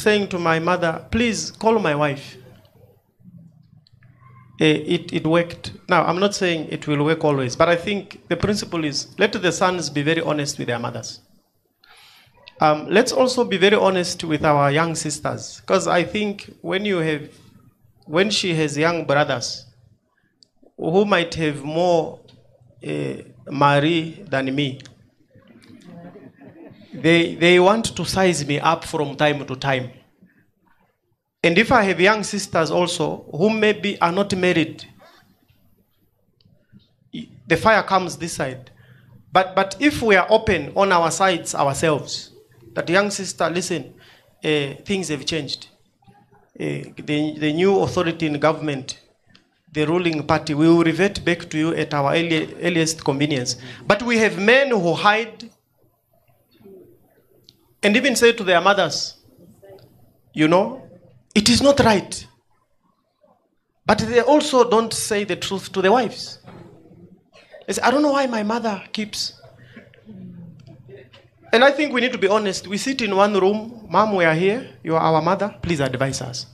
saying to my mother, please call my wife. It worked. Now, I'm not saying it will work always, but I think the principle is let the sons be very honest with their mothers. Let's also be very honest with our young sisters, because I think when she has young brothers who might have more Marie than me, they want to size me up from time to time. And if I have young sisters also who maybe are not married, the fire comes this side. But if we are open on our sides ourselves, that young sister, listen, things have changed. The new authority in government, the ruling party, we will revert back to you at our earliest convenience. But we have men who hide and even say to their mothers, you know, it is not right. But they also don't say the truth to the wives. They say, I don't know why my mother keeps. And I think we need to be honest. We sit in one room. Mom, we are here. You are our mother. Please advise us.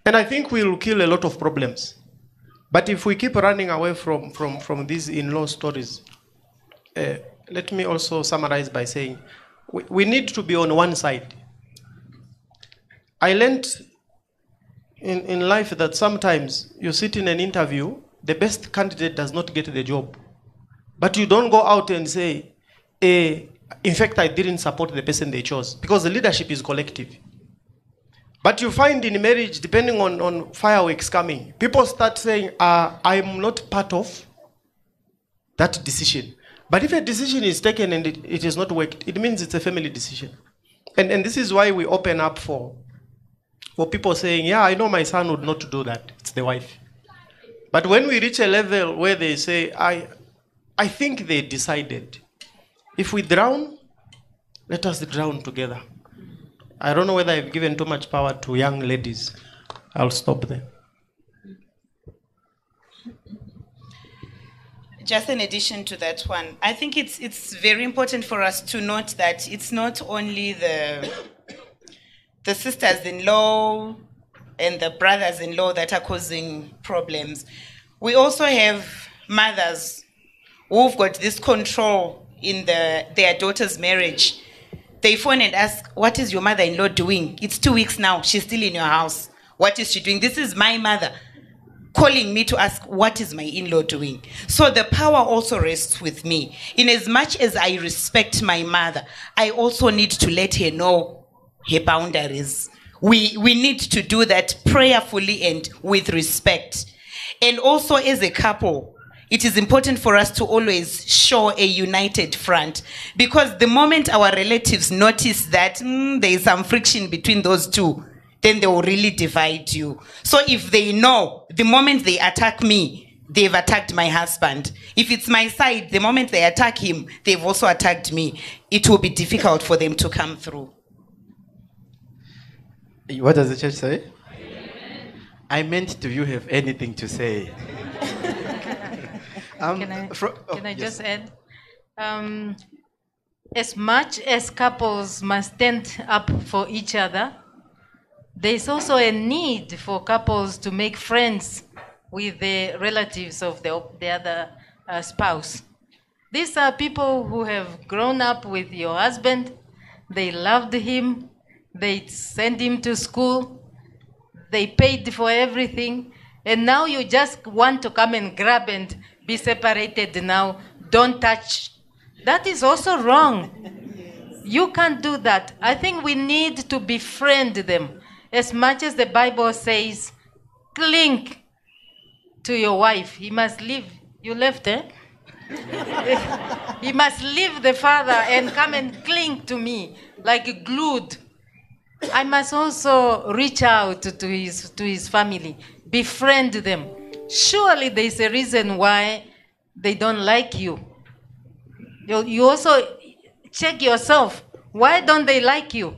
And I think we will kill a lot of problems. But if we keep running away from these in-law stories, let me also summarize by saying, we need to be on one side. I learned in life that sometimes you sit in an interview, the best candidate does not get the job. But you don't go out and say, in fact, I didn't support the person they chose, because the leadership is collective. But you find in marriage, depending on fireworks coming, people start saying, I'm not part of that decision. But if a decision is taken and it has not worked, it means it's a family decision. And this is why we open up for people saying, yeah, I know my son would not do that. It's the wife. But when we reach a level where they say, I think they decided, if we drown, let us drown together. I don't know whether I've given too much power to young ladies. I'll stop there. Just in addition to that one, I think it's very important for us to note that it's not only the sisters-in-law and the brothers-in-law that are causing problems. We also have mothers who've got this control in their daughter's marriage. They phone and ask, what is your mother-in-law doing? It's 2 weeks now. She's still in your house. What is she doing? This is my mother calling me to ask, what is my in-law doing? So the power also rests with me. In as much as I respect my mother, I also need to let her know her boundaries. We need to do that prayerfully and with respect. And also as a couple, it is important for us to always show a united front, because the moment our relatives notice that there is some friction between those two, then they will really divide you. So if they know the moment they attack me, they've attacked my husband. If it's my side, the moment they attack him, they've also attacked me. It will be difficult for them to come through. What does the church say? Amen. I meant, do you have anything to say? Can I just add? As much as couples must stand up for each other, there's also a need for couples to make friends with the relatives of the other spouse. These are people who have grown up with your husband. They loved him. They sent him to school. They paid for everything. And now you just want to come and grab and be separated now. Don't touch. That is also wrong. You can't do that. I think we need to befriend them. As much as the Bible says, cling to your wife. He must leave. You left, eh? He must leave the father and come and cling to me like glued. I must also reach out to his family, befriend them. Surely there is a reason why they don't like you. You also check yourself. Why don't they like you?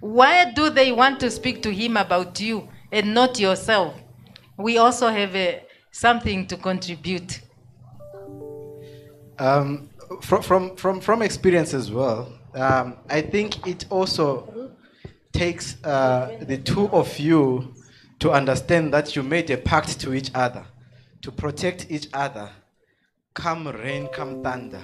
Why do they want to speak to him about you and not yourself? We also have something to contribute. From experience as well, I think it also takes the two of you to understand that you made a pact to each other, to protect each other, come rain, come thunder.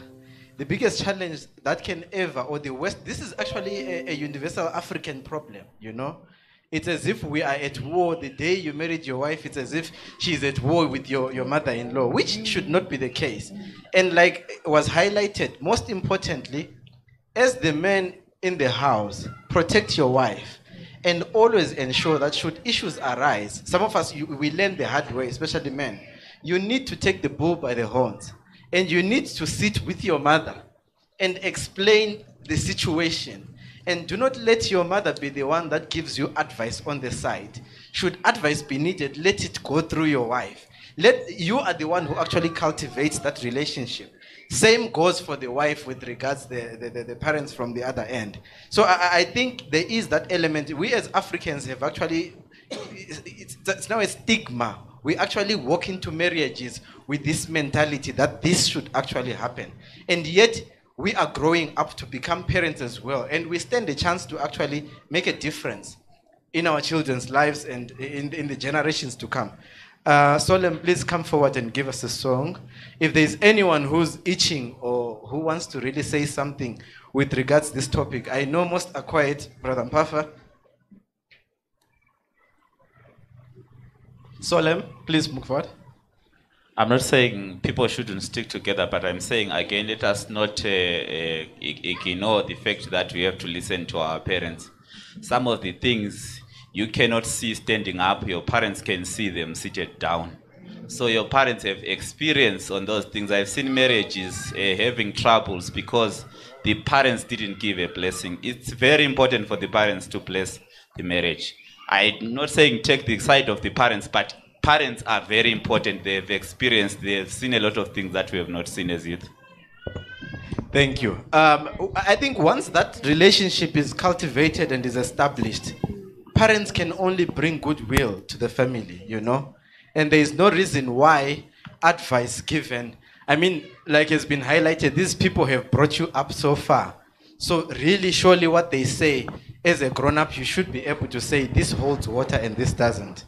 The biggest challenge that can ever, or the worst, this is actually a universal African problem, you know? It's as if we are at war the day you married your wife. It's as if she's at war with your mother-in-law, which should not be the case. And like was highlighted, most importantly, as the man in the house, protect your wife and always ensure that should issues arise, some of us, we learn the hard way, especially men, you need to take the bull by the horns and you need to sit with your mother and explain the situation. And do not let your mother be the one that gives you advice on the side. Should advice be needed, let it go through your wife. You are the one who actually cultivates that relationship. Same goes for the wife with regards the parents from the other end. So I think there is that element. We as Africans have actually, it's now a stigma. We actually walk into marriages with this mentality that this should actually happen. And yet, we are growing up to become parents as well, and we stand a chance to actually make a difference in our children's lives and in the generations to come. Solem, please come forward and give us a song. If there's anyone who's itching or who wants to really say something with regards to this topic, I know most are quiet. Brother Mpafa. Solem, please move forward. I'm not saying people shouldn't stick together, but I'm saying, again, let us not ignore the fact that we have to listen to our parents. Some of the things you cannot see standing up, your parents can see them seated down. So your parents have experience on those things. I've seen marriages having troubles because the parents didn't give a blessing. It's very important for the parents to bless the marriage. I'm not saying take the side of the parents, but parents are very important. They've experienced, they've seen a lot of things that we have not seen as youth. Thank you. I think once that relationship is cultivated and is established, parents can only bring goodwill to the family, you know? And there is no reason why advice given, I mean, like has been highlighted, these people have brought you up so far. So really, surely what they say, as a grown-up, you should be able to say, this holds water and this doesn't.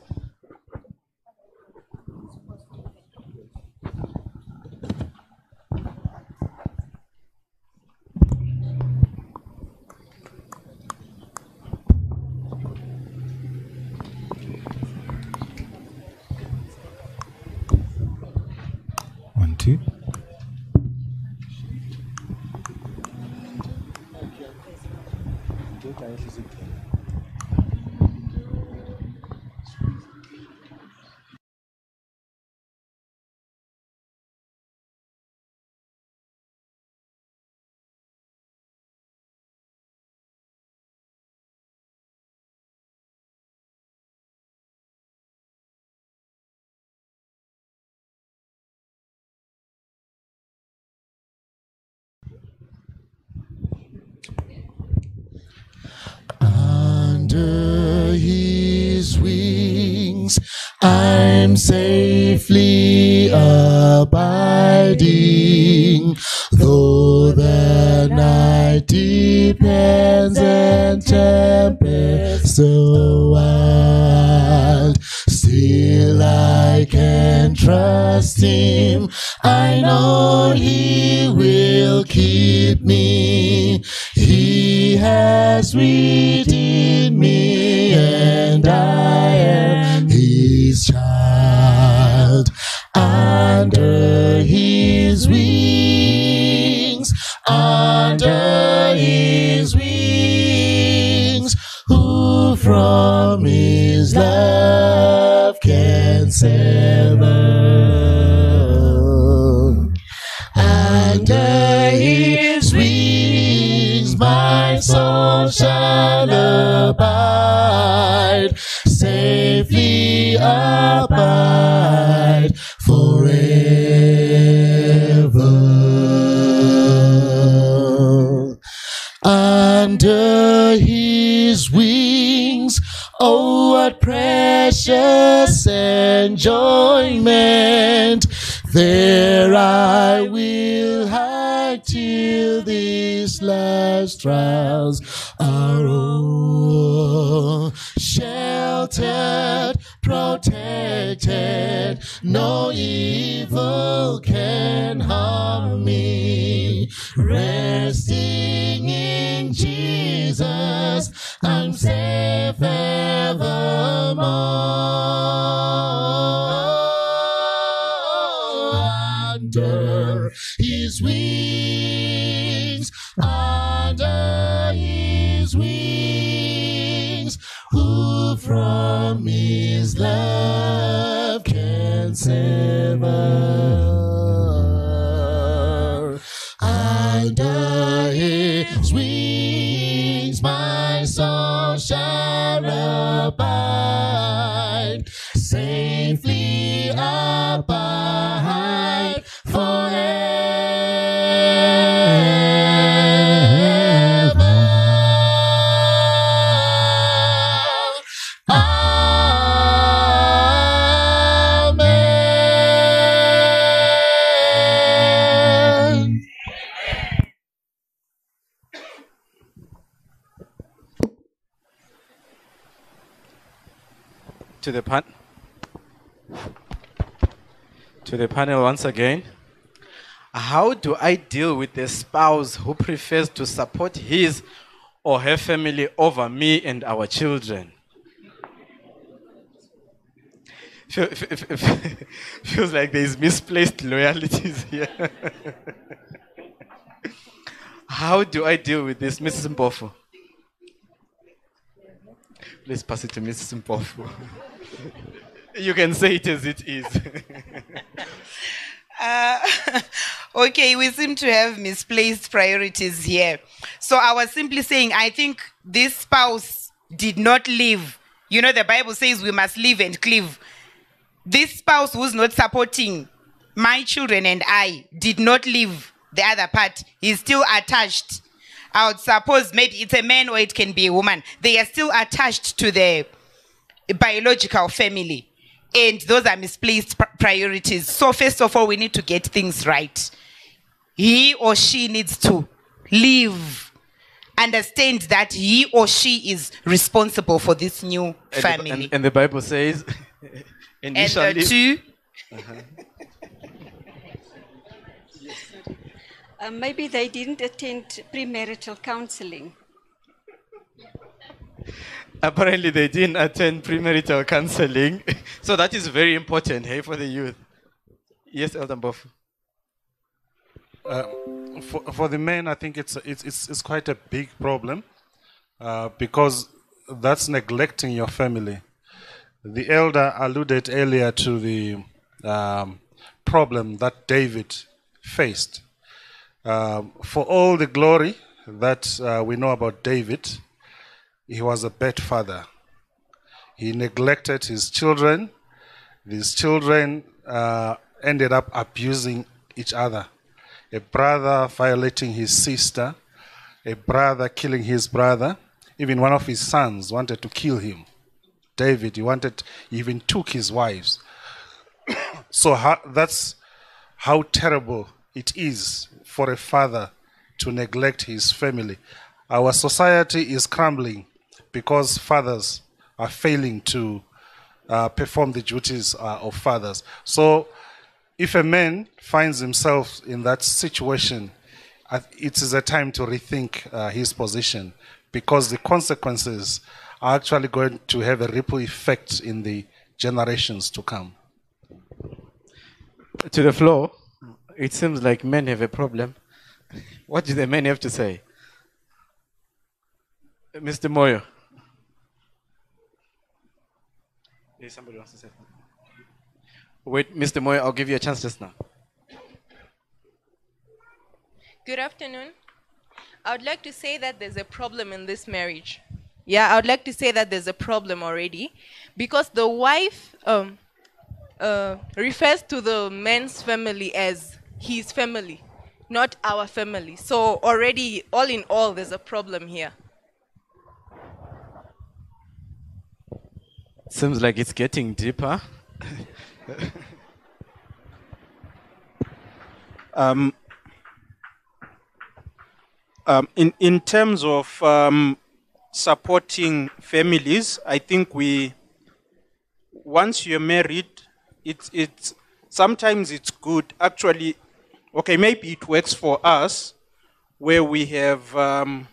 One, two. Under his wings I'm safely abiding, though the night deepens and tempests so wild. Still I can trust him, I know he will keep me. He has redeemed me, and I am his child. Under his wings, under his wings, who from his love can sever? Under his wings my soul shall abide, safely abide forever. Under his wings, oh, what precious enjoyment! There I will hide till these last trials are o'er. sheltered, protected. No evil can harm me. Resting in Jesus, I'm safe evermore. Under his wings, under his wings, who from his love can sever? Under his wings, my soul shall abide, safely abide forever. Amen. To the panel once again. How do I deal with a spouse who prefers to support his or her family over me and our children? Feels like there's misplaced loyalties here. How do I deal with this, Mrs. Mpofu? Please pass it to Mrs. Mpofu. You can say it as it is. Okay, we seem to have misplaced priorities here. So I was simply saying, I think this spouse did not live. You know, the Bible says we must live and cleave. This spouse who's not supporting my children and I did not leave the other part. He's still attached. I would suppose maybe it's a man or it can be a woman. They are still attached to the biological family. And those are misplaced priorities. So first of all, we need to get things right. He or she needs to live, understand that he or she is responsible for this new family. And the Bible says, and the two. Maybe they didn't attend premarital counseling. Apparently they didn't attend premarital counseling. So that is very important, hey, for the youth. Yes, Elder Mpofu. For the men, I think it's quite a big problem because that's neglecting your family. The elder alluded earlier to the problem that David faced. For all the glory that we know about David, he was a bad father. He neglected his children. These children ended up abusing each other. A brother violating his sister, a brother killing his brother. Even one of his sons wanted to kill him. David, he even took his wives. So that's how terrible it is for a father to neglect his family. Our society is crumbling because fathers are failing to perform the duties of fathers. So if a man finds himself in that situation, it is a time to rethink his position, because the consequences are actually going to have a ripple effect in the generations to come. To the floor, it seems like men have a problem. What do the men have to say? Mr. Moyo. Somebody wants to say something. Wait, Mr. Moyo, I'll give you a chance just now. Good afternoon. I would like to say that there's a problem in this marriage. Yeah, I would like to say that there's a problem already, because the wife refers to the man's family as his family, not our family. So already, all in all, there's a problem here. Seems like it's getting deeper. In terms of supporting families. I think once you're married, it's sometimes it's good. Actually, okay, maybe it works for us where we have a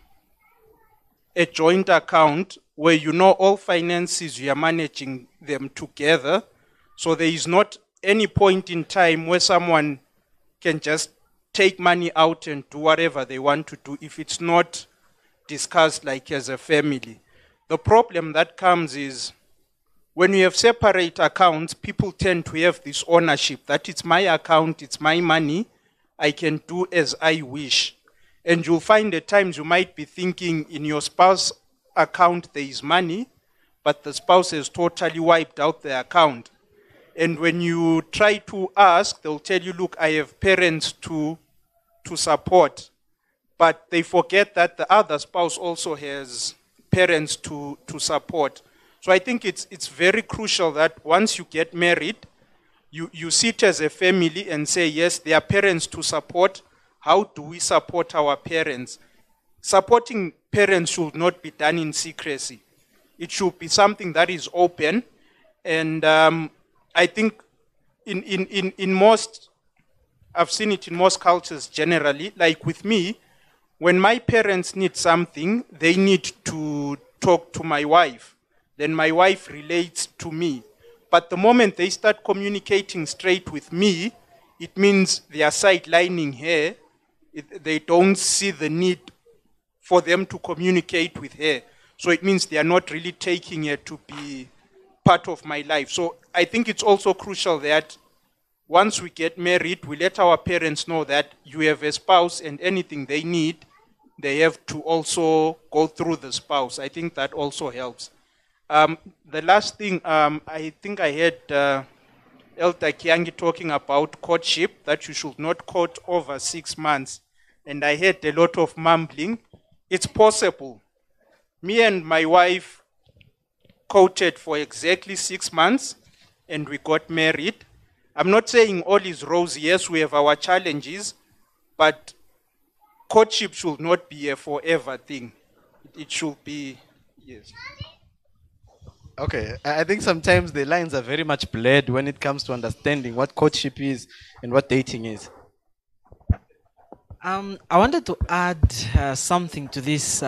joint account where all finances, you are managing them together. So there is not any point in time where someone can just take money out and do whatever they want to do if it's not discussed like as a family. The problem that comes is when you have separate accounts, people tend to have this ownership that it's my account, it's my money, I can do as I wish. And you'll find at times you might be thinking in your spouse account there is money, but the spouse has totally wiped out the account. And when you try to ask, they'll tell you, look, I have parents to support. But they forget that the other spouse also has parents to support. So I think it's very crucial that once you get married, you sit as a family and say, yes, there are parents to support. How do we support our parents? Supporting parents should not be done in secrecy. It should be something that is open. And I think in most, I've seen it in most cultures generally, like with me, when my parents need something, they need to talk to my wife. Then my wife relates to me. But the moment they start communicating straight with me, it means they are sidelining her. They don't see the need for them to communicate with her. So it means they are not really taking her to be part of my life. So I think it's also crucial that once we get married, we let our parents know that you have a spouse and anything they need, they have to also go through the spouse. I think that also helps. The last thing, I think I heard Elder Kiangi talking about courtship, that you should not court over 6 months. And I heard a lot of mumbling. It's possible. Me and my wife courted for exactly 6 months, and we got married. I'm not saying all is rosy. Yes, we have our challenges, but courtship should not be a forever thing. It should be, yes. Okay, I think sometimes the lines are very much blurred when it comes to understanding what courtship is and what dating is. I wanted to add something to this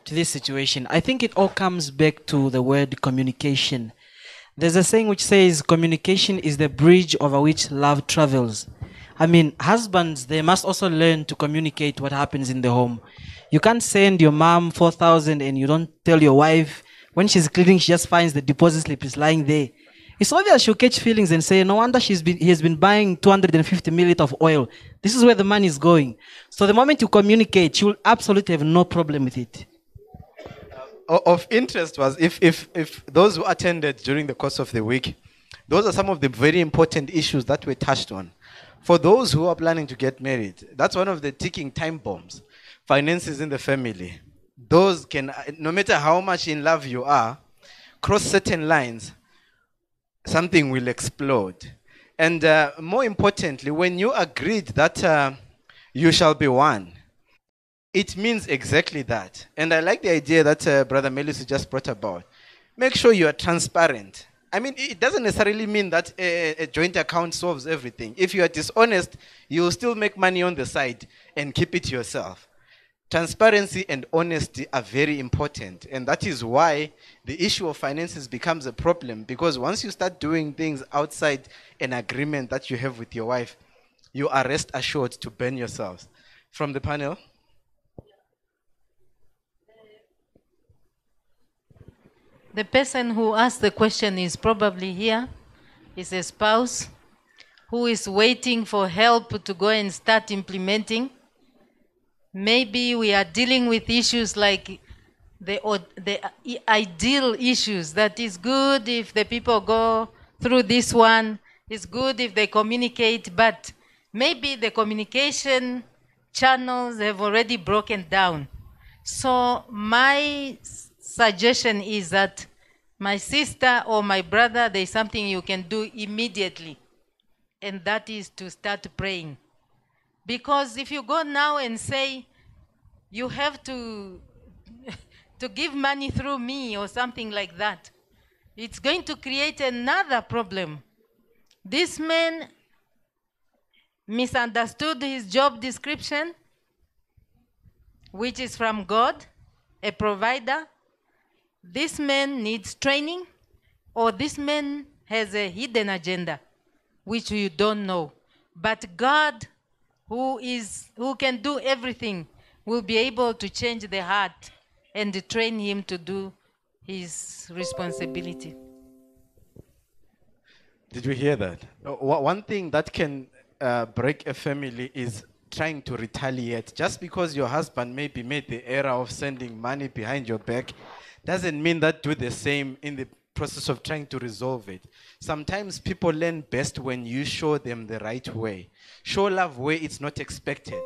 situation. I think it all comes back to the word communication. There's a saying which says communication is the bridge over which love travels. I mean, husbands, they must also learn to communicate what happens in the home. You can't send your mom 4,000 and you don't tell your wife. When she's cleaning, she just finds the deposit slip is lying there. It's obvious she'll catch feelings and say, no wonder he has been buying 250 milliliters of oil. This is where the money is going. So the moment you communicate, she will absolutely have no problem with it. Of interest was if those who attended during the course of the week, those are some of the very important issues that were touched on. For those who are planning to get married, that's one of the ticking time bombs. Finances in the family. Those can, no matter how much in love you are, cross certain lines, something will explode. And more importantly, when you agreed that you shall be one, it means exactly that. And I like the idea that Brother Melis just brought about. Make sure you are transparent. I mean, it doesn't necessarily mean that a joint account solves everything. If you are dishonest, you will still make money on the side and keep it yourself. Transparency and honesty are very important. And that is why the issue of finances becomes a problem. Because once you start doing things outside an agreement that you have with your wife, you are rest assured to burn yourselves. From the panel? The person who asked the question is probably here. Is a spouse who is waiting for help to go and start implementing. Maybe we are dealing with issues like the ideal issues. That is good if the people go through this one. It's good if they communicate, but maybe the communication channels have already broken down. So my suggestion is that my sister or my brother, there's something you can do immediately, and that is to start praying. Because if you go now and say you have to to give money through me or something like that. It's going to create another problem. This man misunderstood his job description, which is from God, a provider. This man needs training, or this man has a hidden agenda, which you don't know. But God, who can do everything, will be able to change the heart and train him to do his responsibility. Did you hear that? One thing that can break a family is trying to retaliate. Just because your husband maybe made the error of sending money behind your back, doesn't mean that do the same in the process of trying to resolve it. Sometimes people learn best when you show them the right way. Show love where it's not expected,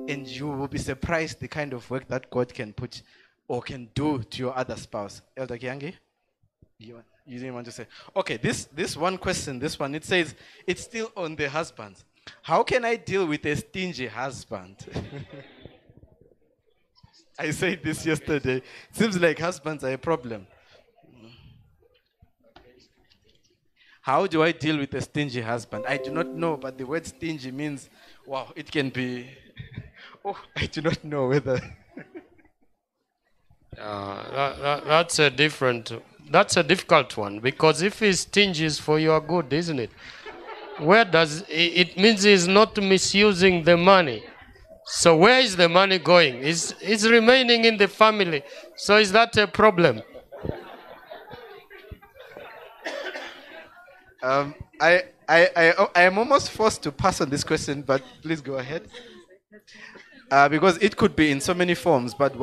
and you will be surprised the kind of work that God can put or can do to your other spouse. Elder Kiangi? You didn't want to say? Okay, this one question, it says, it's still on the husband. How can I deal with a stingy husband? I said this yesterday. Seems like husbands are a problem. How do I deal with a stingy husband? I do not know, but the word stingy means, wow, it can be, oh, I do not know whether. That's a difficult one, because if he's stingy, it's for your good, isn't it? Where does it means he's not misusing the money? So where is the money going? It's remaining in the family. So is that a problem? I am almost forced to pass on this question, but please go ahead. Because it could be in so many forms, but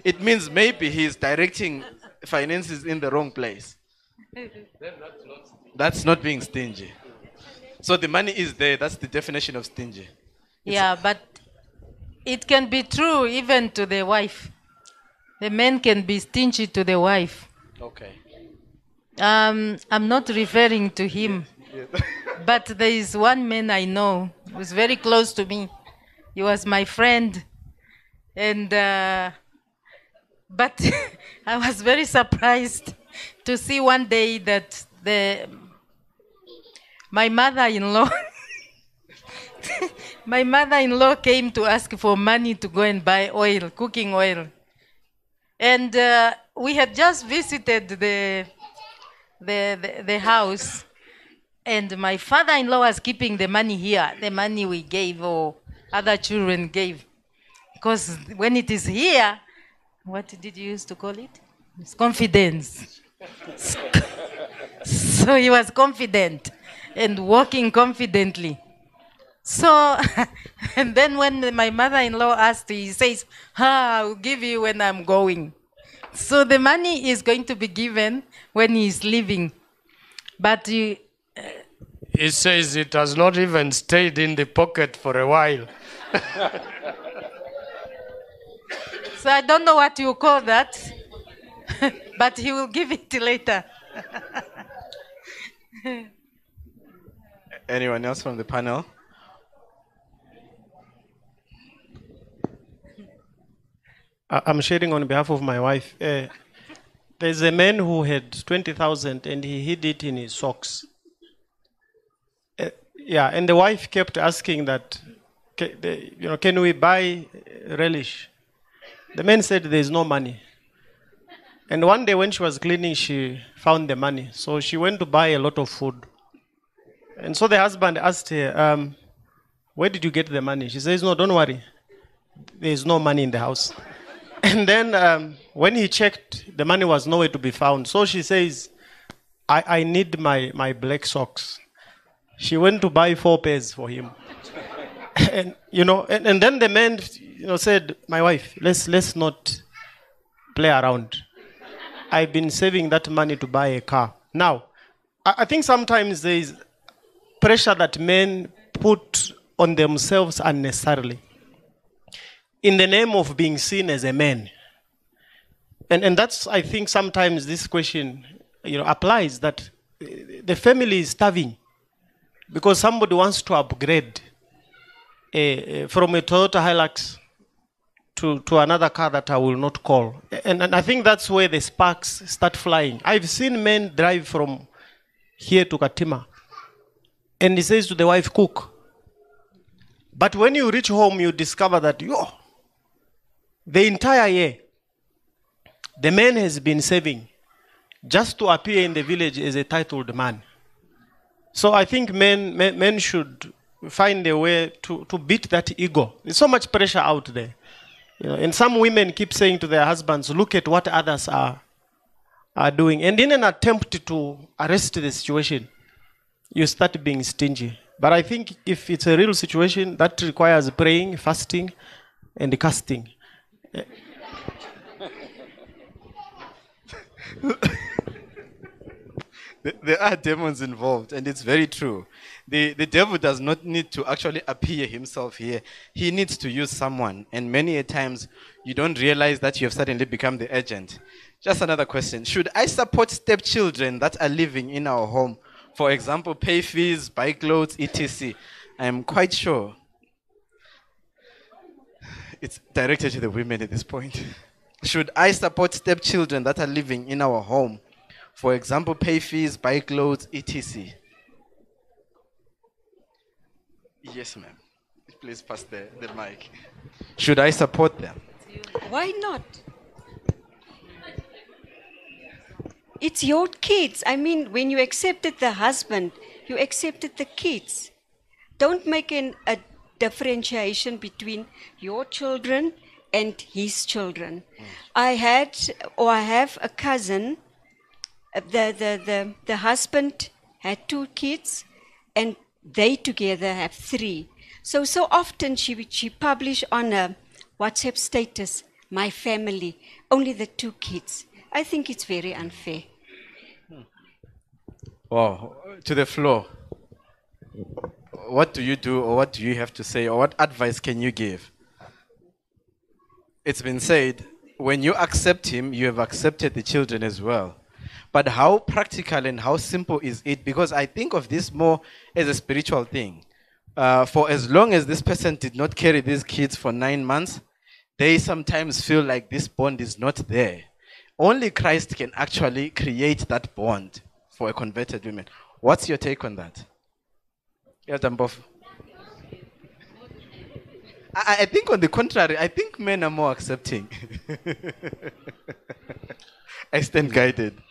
it means maybe he's directing finances in the wrong place. That's not being stingy. So the money is there, that's the definition of stingy. Yeah, but it can be true even to the wife. The man can be stingy to the wife. Okay. I'm not referring to him, but there is one man I know who's very close to me. He was my friend, and but I was very surprised to see one day that my mother-in-law came to ask for money to go and buy oil, cooking oil, and we had just visited the house, and my father-in-law was keeping the money here, the money we gave or other children gave. Because when it is here, what did you used to call it? It's confidence. So he was confident and walking confidently. So, and then when my mother-in-law asked, he says, I'll give you when I'm going. So the money is going to be given when he's leaving. But it says it has not even stayed in the pocket for a while. So I don't know what you call that, but he will give it later. Anyone else from the panel? I'm sharing on behalf of my wife. There's a man who had 20,000 and he hid it in his socks. And the wife kept asking that, can we buy relish? The man said there's no money. And one day when she was cleaning, she found the money. So she went to buy a lot of food. And so the husband asked her, where did you get the money? She says, no, don't worry. There's no money in the house. And then when he checked, the money was nowhere to be found. So she says, I need my black socks. She went to buy 4 pairs for him. And then the man said, my wife, let's not play around. I've been saving that money to buy a car. Now, I think sometimes there is pressure that men put on themselves unnecessarily in the name of being seen as a man. And that's, I think, sometimes this question applies, that the family is starving because somebody wants to upgrade from a Toyota Hilux to another car that I will not call. And I think that's where the sparks start flying. I've seen men drive from here to Katima, and he says to the wife, cook. But when you reach home, you discover that, the entire year, the man has been saving just to appear in the village as a titled man. So I think men should find a way to beat that ego. There's so much pressure out there. And some women keep saying to their husbands, look at what others are doing. And in an attempt to arrest the situation, you start being stingy. But I think if it's a real situation, that requires praying, fasting, and casting. There are demons involved, and it's very true. The devil does not need to actually appear himself here. He needs to use someone. And many a times, you don't realize that you have suddenly become the agent. Just another question. Should I support stepchildren that are living in our home? For example, pay fees, buy clothes, etc. I am quite sure it's directed to the women at this point. Should I support stepchildren that are living in our home? For example, pay fees, buy clothes, etc. Yes, ma'am. Please pass the mic. Should I support them? Why not? It's your kids. I mean, when you accepted the husband, you accepted the kids. Don't make a differentiation between your children and his children. I have a cousin. The husband had 2 kids, and they together have 3. So often she publish on a WhatsApp status, my family, only the 2 kids. I think it's very unfair. Wow, to the floor. What do you do, or what do you have to say, or what advice can you give? It's been said, when you accept him, you have accepted the children as well. But how practical and how simple is it? Because I think of this more as a spiritual thing. For as long as this person did not carry these kids for 9 months, they sometimes feel like this bond is not there. Only Christ can actually create that bond for a converted woman. What's your take on that? I think on the contrary, I think men are more accepting. I stand guided.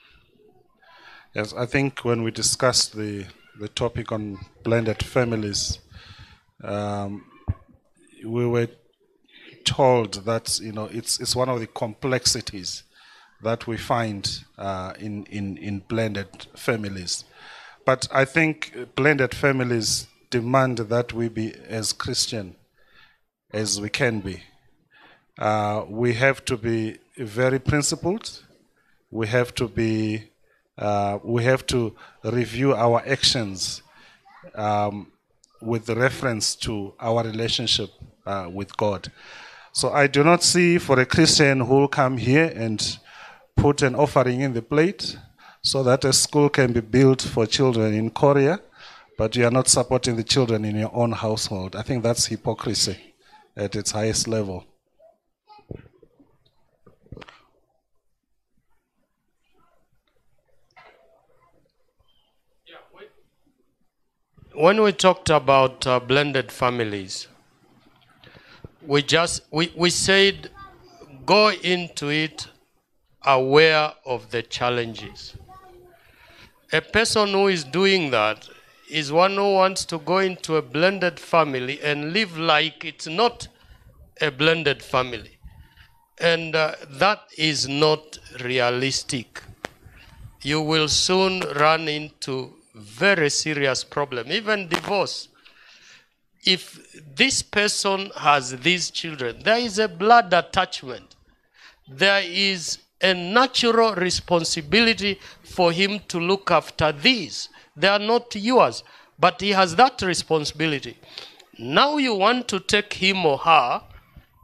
Yes, I think when we discussed the topic on blended families, we were told that it's one of the complexities that we find in blended families. But I think blended families demand that we be as Christian as we can be. We have to be very principled. We have to review our actions with reference to our relationship with God. So I do not see for a Christian who will come here and put an offering in the plate so that a school can be built for children in Korea, but you are not supporting the children in your own household. I think that's hypocrisy at its highest level. When we talked about blended families, we said go into it aware of the challenges. A person who is doing that is one who wants to go into a blended family and live like it's not a blended family. And that is not realistic. You will soon run into very serious problem, even divorce. If this person has these children, there is a blood attachment. There is a natural responsibility for him to look after these. They are not yours, but he has that responsibility. Now you want to take him or her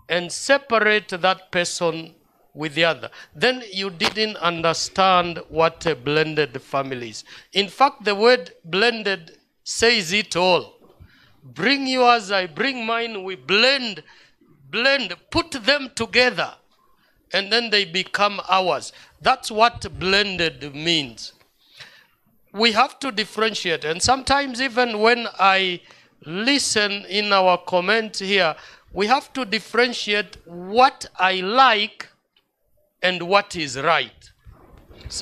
and separate that person with the other. Then you didn't understand what a blended family is. In fact, the word blended says it all. Bring yours, I bring mine, we blend. blend, put them together, and then they become ours. That's what blended means. We have to differentiate. And sometimes even when I listen in our comment here, we have to differentiate what I like and what is right.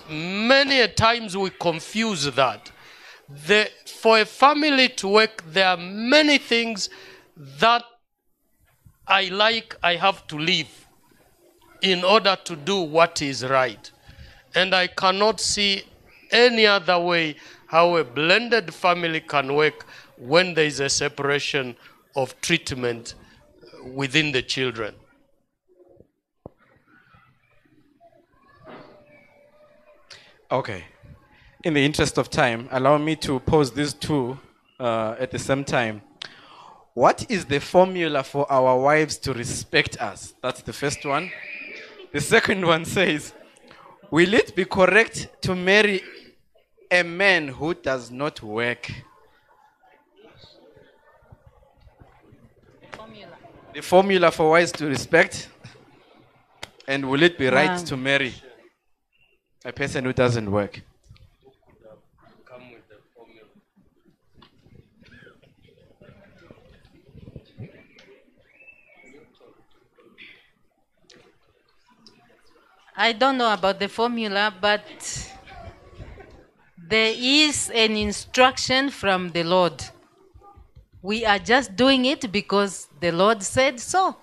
Many a times we confuse that. For a family to work, there are many things that I like, I have to leave in order to do what is right. And I cannot see any other way how a blended family can work when there is a separation of treatment within the children. Okay. In the interest of time, allow me to pose these two at the same time. What is the formula for our wives to respect us? That's the first one. The second one says, will it be correct to marry a man who does not work? The formula for wives to respect. And will it be right to marry a person who doesn't work? I don't know about the formula, but there is an instruction from the Lord. We are just doing it because the Lord said so.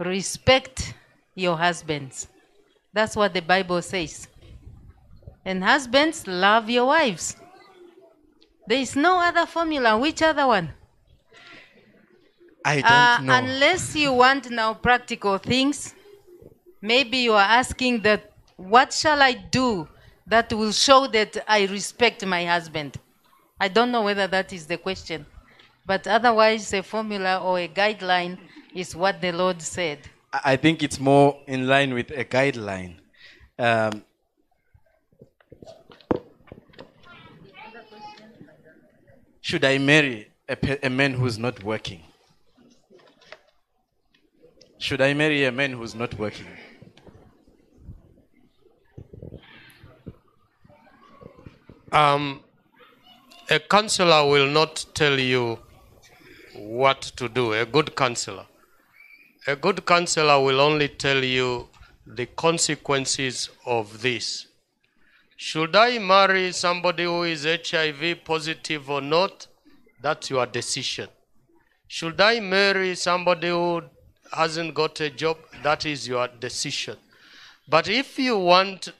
Respect your husbands. That's what the Bible says. And husbands, love your wives. There is no other formula. Which other one? I don't know. Unless you want now practical things, maybe you are asking that, what shall I do that will show that I respect my husband? I don't know whether that is the question. But otherwise, a formula or a guideline is what the Lord said. I think it's more in line with a guideline. Should I marry a man who's not working? Should I marry a man who's not working? A counselor will not tell you what to do, a good counselor. A good counselor will only tell you the consequences of this. Should I marry somebody who is HIV positive or not? That's your decision. Should I marry somebody who hasn't got a job? That is your decision. But if you want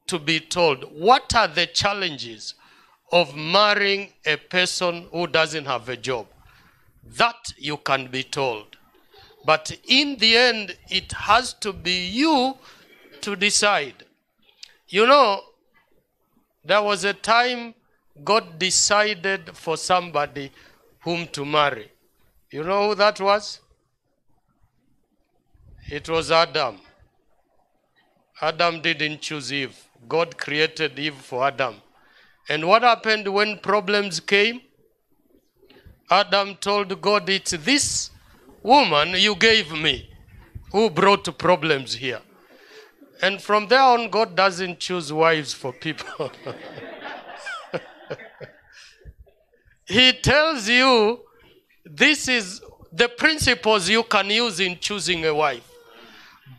to be told what are the challenges of marrying a person who doesn't have a job, that you can be told. But in the end, it has to be you to decide. You know, there was a time God decided for somebody whom to marry. You know who that was? It was Adam. Adam didn't choose Eve. God created Eve for Adam. And what happened when problems came? Adam told God, it's this woman you gave me who brought problems here. And from there on, God doesn't choose wives for people. He tells you this is the principles you can use in choosing a wife.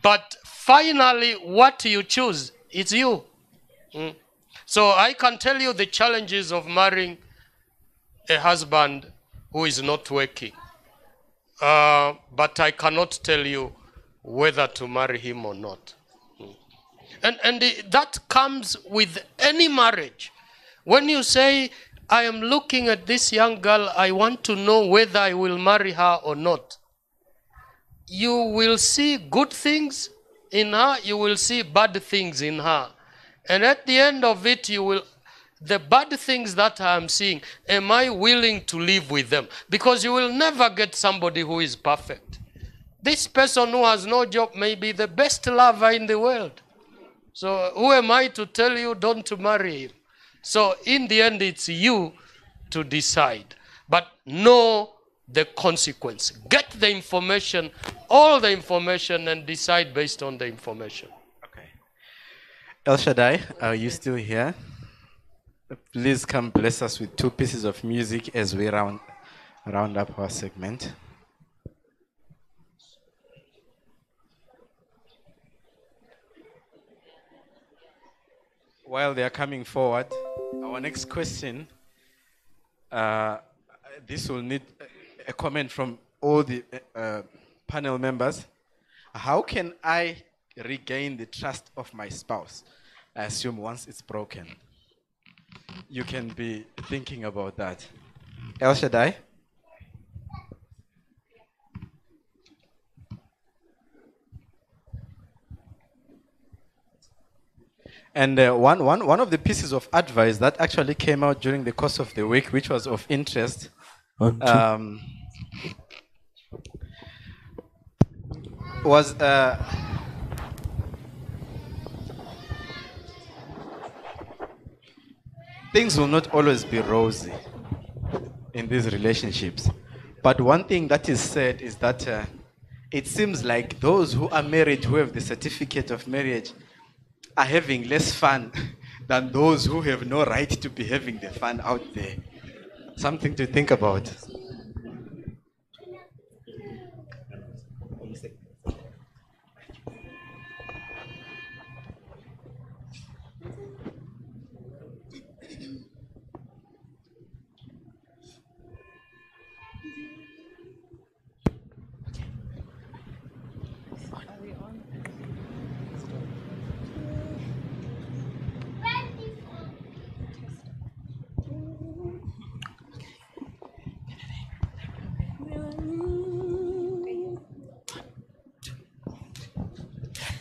But finally, what you choose, it's you. So I can tell you the challenges of marrying a husband who is not working. But I cannot tell you whether to marry him or not. And that comes with any marriage. When you say, I am looking at this young girl, I want to know whether I will marry her or not. You will see good things in her, you will see bad things in her. And at the end of it, the bad things that I am seeing, am I willing to live with them? Because you will never get somebody who is perfect. This person who has no job may be the best lover in the world. So who am I to tell you don't marry him? So in the end, it's you to decide. But know the consequence. Get the information, all the information, and decide based on the information. Okay. El Shaddai, are you still here? Please come bless us with 2 pieces of music as we round up our segment. While they are coming forward, our next question, this will need a comment from all the panel members. How can I regain the trust of my spouse? I assume once it's broken. You can be thinking about that. El Shaddai? And one of the pieces of advice that actually came out during the course of the week, which was of interest, was things will not always be rosy in these relationships. But one thing that is said is that it seems like those who are married, who have the certificate of marriage, are having less fun than those who have no right to be having the fun out there. Something to think about.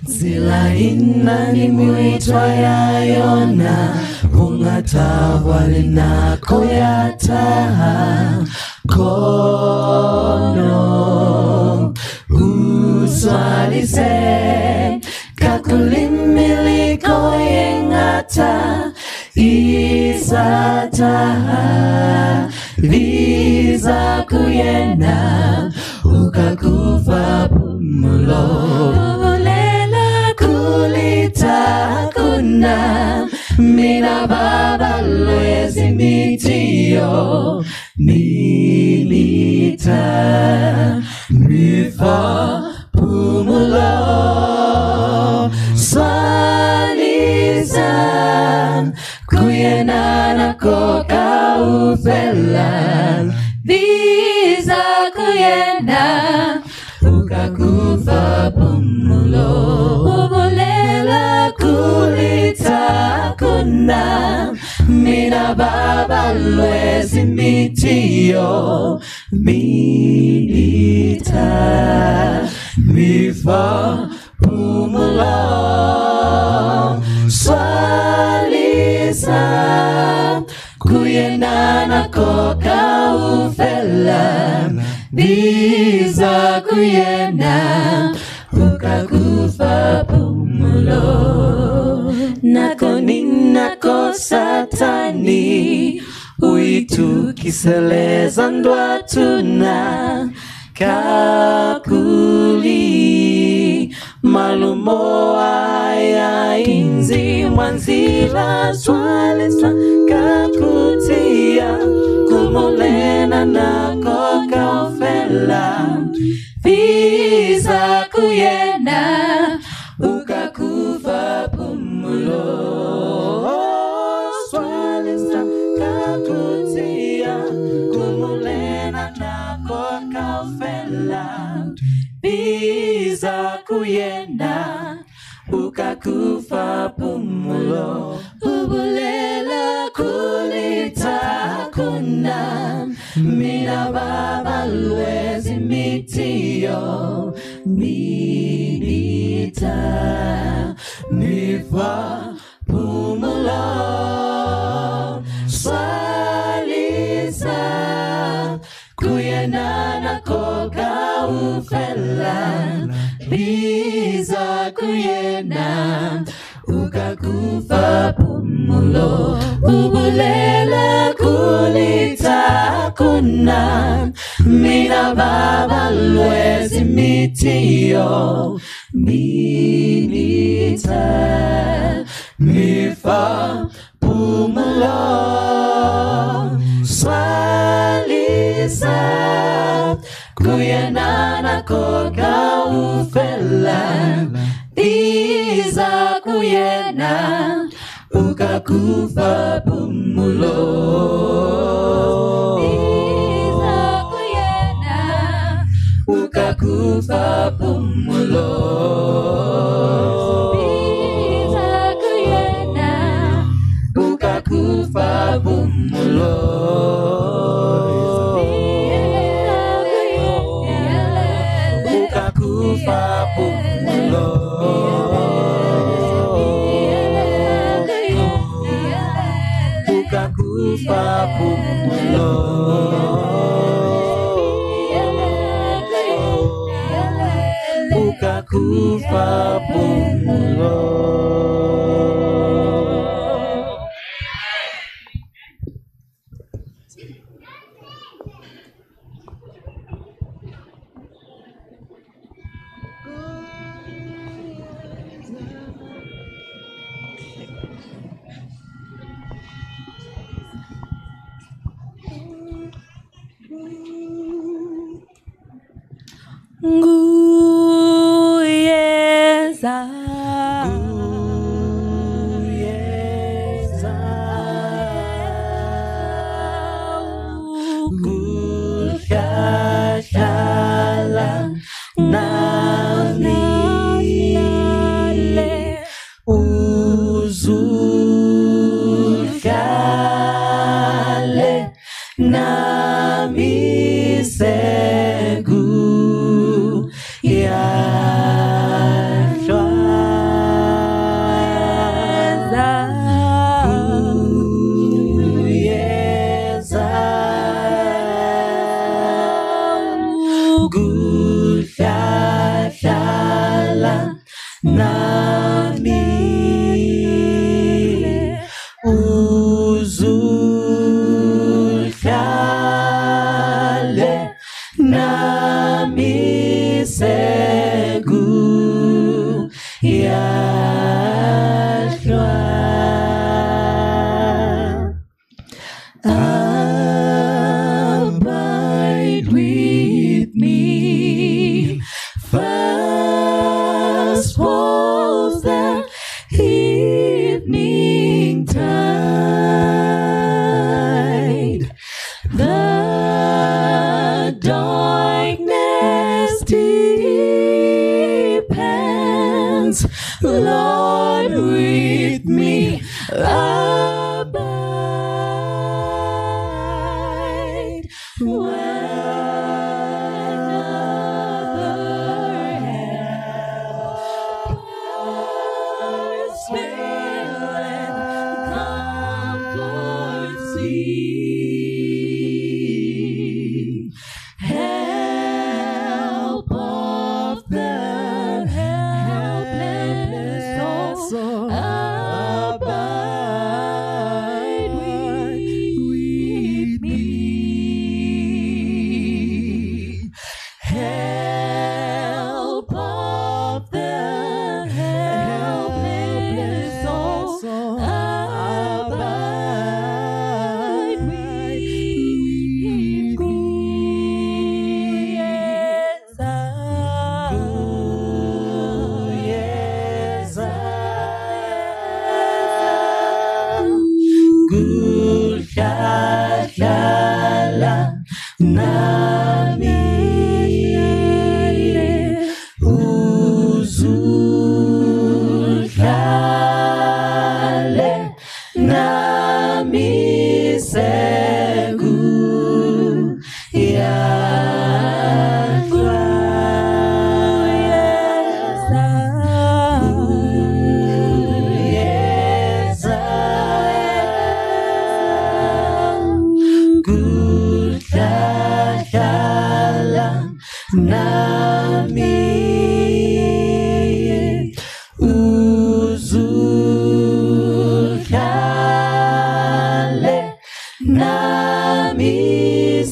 Zila inani mwitwa ya yona Ungatawali na koyata Kono Uswalise Kakulimmiliko yengata Isata Visa kuyena Ukakufa pumulo Kulita kuna mina baba lwezi mitio milita mifa pumulo swaliza kuyenana koka ufela visa kuyena ukakufa pumulo kulita kuna mina baba lwezi mitio milita mifa pumulo swalisa kuyenana koka ufela biza kuyena ukakufa pumulo nako ninako satani uitu kiseleza ndwatuna kakuli malumo aya inzi mwanzila swalisa kakutia kumulena nako kaufela visa kuyena ukakufa pumulo swalisa kakutia kumulena nako kaufela visa kuyena ukakufa pumulo ubulela kulita kuna mina baba lwezi mitio milita mifa pumulo swalisa kuyenana koka ufela biza kuyena ukakufa pumulo ubulela kulita kuna mina baba lwezi mitio minita mifa pumulo swalisa kuyenana koka ufela iza kuyena ukakufa pumulo iza kuyena ukakufa pumulo iza kuyena ukakufa pumulo ukakufa pumulo ukakufa pumulo ukakufa pumulo. Nguyeza Kushashala nami uzulshale nami segu Gushashala nami uzulshale nami segu yashwa abide with me first was the evening tide the darkness deepens Lord with me abide help of the helpless soul abide with me help of the helpless soul abide with me Gushashala nami uzulshale nami segu yashwa Gushashala nami uzulshale nami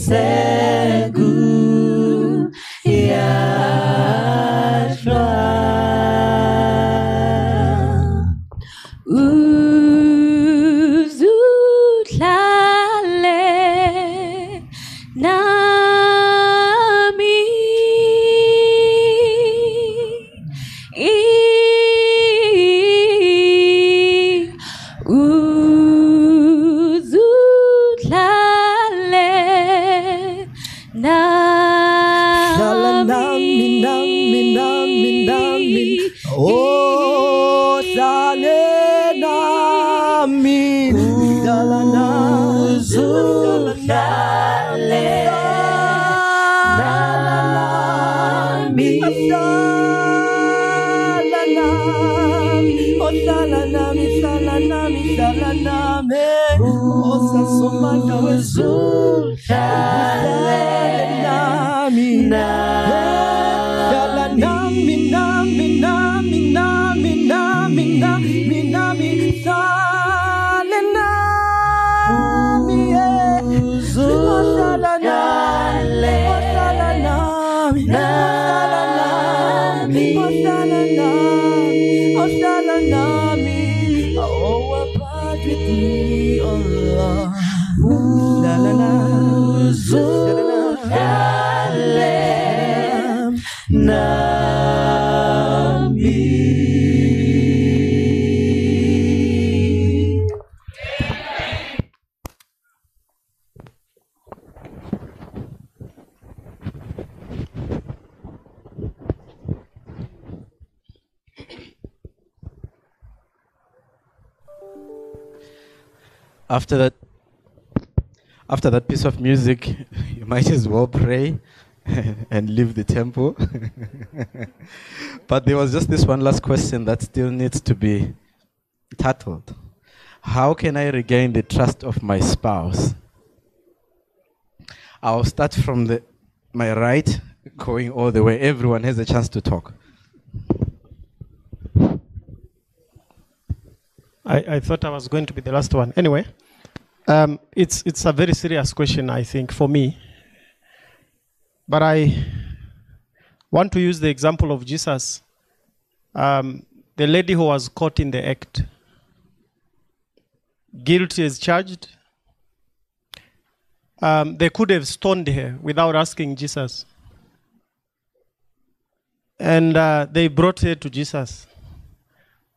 segu Uzulale nami, nami, oh, sale nami, uzulale nami, salanami, osa somanda wezulale nami, salanami, nami, salanami, oh, abide with me, oh Lord. After that piece of music, you might as well pray and leave the temple. But there was just this one last question that still needs to be tackled. How can I regain the trust of my spouse? I'll start from my right, going all the way. Everyone has a chance to talk. I thought I was going to be the last one. Anyway, it's a very serious question, I think, for me. But I want to use the example of Jesus, the lady who was caught in the act. Guilty as charged. They could have stoned her without asking Jesus. And they brought her to Jesus,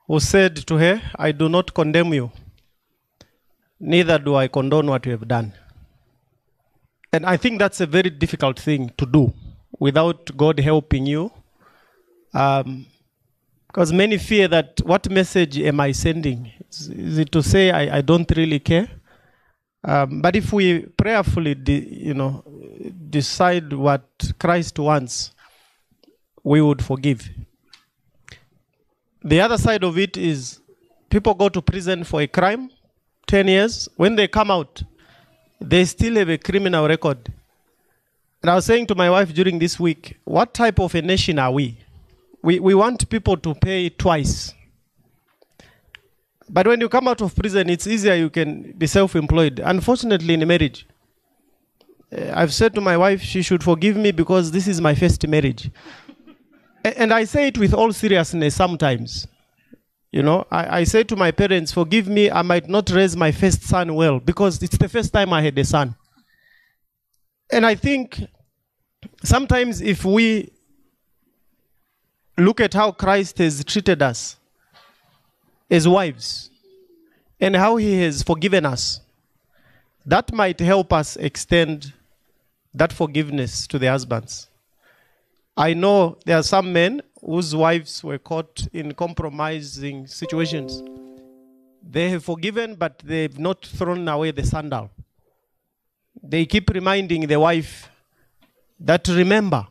who said to her, I do not condemn you, neither do I condone what you have done. And I think that's a very difficult thing to do without God helping you. Because many fear that, what message am I sending? Is it to say I don't really care? But if we prayerfully decide what Christ wants, we would forgive. The other side of it is people go to prison for a crime, 10 years. When they come out, they still have a criminal record. And I was saying to my wife during this week, what type of a nation are we? We want people to pay twice. But when you come out of prison, it's easier, you can be self-employed. Unfortunately, in a marriage, I've said to my wife, she should forgive me because this is my first marriage. And I say it with all seriousness sometimes. You know, I say to my parents, forgive me, I might not raise my first son well because it's the first time I had a son. And I think sometimes if we look at how Christ has treated us as wives and how he has forgiven us, that might help us extend that forgiveness to the husbands. I know there are some men whose wives were caught in compromising situations. They have forgiven, but they've not thrown away the sandal. They keep reminding the wife that, remember,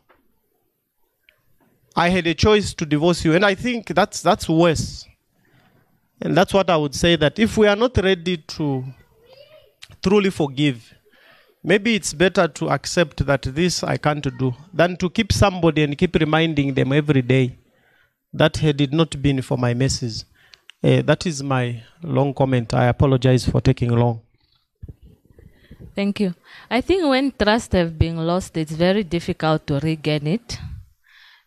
I had a choice to divorce you. And I think that's worse. And that's what I would say, that if we are not ready to truly forgive, maybe it's better to accept that this I can't do than to keep somebody and keep reminding them every day that had it not been for my messes. That is my long comment. I apologize for taking long. Thank you. I think when trust has been lost, it's very difficult to regain it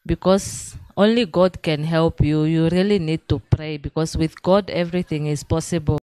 because only God can help you. You really need to pray because with God, everything is possible.